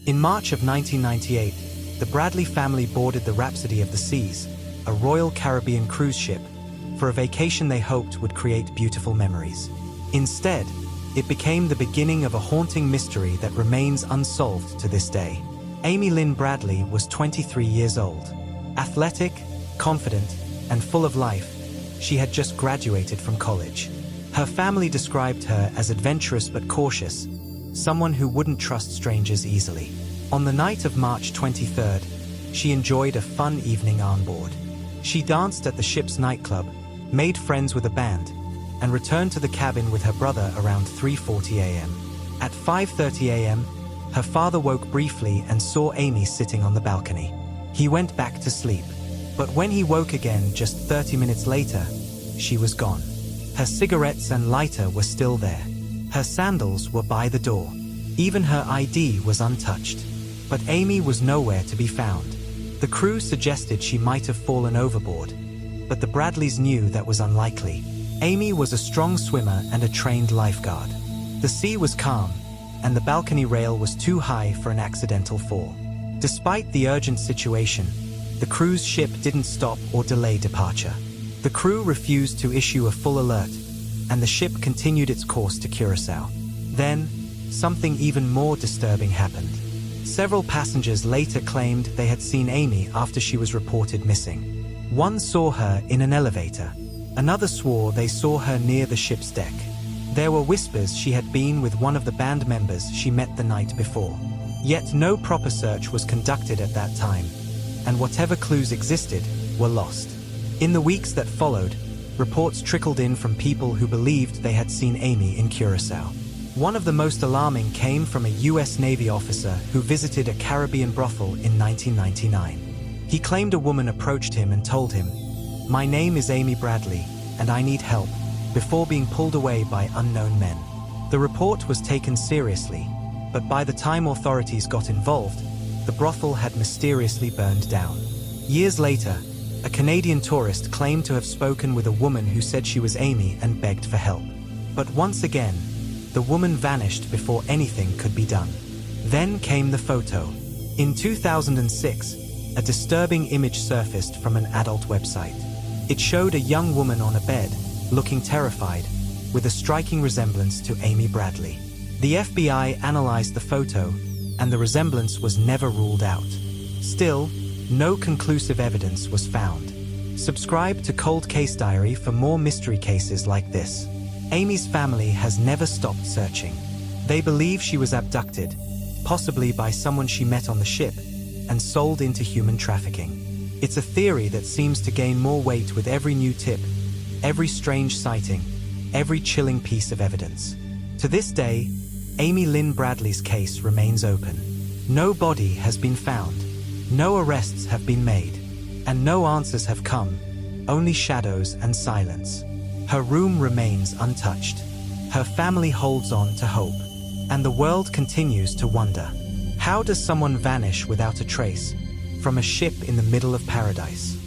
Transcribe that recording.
In March of 1998, the Bradley family boarded the Rhapsody of the Seas, a Royal Caribbean cruise ship, for a vacation they hoped would create beautiful memories. Instead, it became the beginning of a haunting mystery that remains unsolved to this day. Amy Lynn Bradley was 23 years old. Athletic, confident, and full of life, she had just graduated from college. Her family described her as adventurous but cautious, someone who wouldn't trust strangers easily. On the night of March 23rd, she enjoyed a fun evening on board. She danced at the ship's nightclub, made friends with a band, and returned to the cabin with her brother around 3:40 a.m. At 5:30 a.m., her father woke briefly and saw Amy sitting on the balcony. He went back to sleep, but when he woke again just 30 minutes later, she was gone. Her cigarettes and lighter were still there. Her sandals were by the door. Even her ID was untouched. But Amy was nowhere to be found. The crew suggested she might have fallen overboard, but the Bradleys knew that was unlikely. Amy was a strong swimmer and a trained lifeguard. The sea was calm, and the balcony rail was too high for an accidental fall. Despite the urgent situation, the cruise ship didn't stop or delay departure. The crew refused to issue a full alert, and the ship continued its course to Curaçao. Then, something even more disturbing happened. Several passengers later claimed they had seen Amy after she was reported missing. One saw her in an elevator. Another swore they saw her near the ship's deck. There were whispers she had been with one of the band members she met the night before. Yet no proper search was conducted at that time, and whatever clues existed were lost. In the weeks that followed, reports trickled in from people who believed they had seen Amy in Curaçao. One of the most alarming came from a U.S. Navy officer who visited a Caribbean brothel in 1999. He claimed a woman approached him and told him, "My name is Amy Bradley, and I need help," before being pulled away by unknown men. The report was taken seriously, but by the time authorities got involved, the brothel had mysteriously burned down. Years later, a Canadian tourist claimed to have spoken with a woman who said she was Amy and begged for help. But once again, the woman vanished before anything could be done. Then came the photo. In 2006, a disturbing image surfaced from an adult website. It showed a young woman on a bed, looking terrified, with a striking resemblance to Amy Bradley. The FBI analyzed the photo, and the resemblance was never ruled out. Still, no conclusive evidence was found. Subscribe to Cold Case Diary for more mystery cases like this. Amy's family has never stopped searching. They believe she was abducted, possibly by someone she met on the ship, and sold into human trafficking. It's a theory that seems to gain more weight with every new tip, every strange sighting, every chilling piece of evidence. To this day, Amy Lynn Bradley's case remains open. No body has been found, no arrests have been made, and no answers have come, only shadows and silence. Her room remains untouched. Her family holds on to hope, and the world continues to wonder. How does someone vanish without a trace from a ship in the middle of paradise?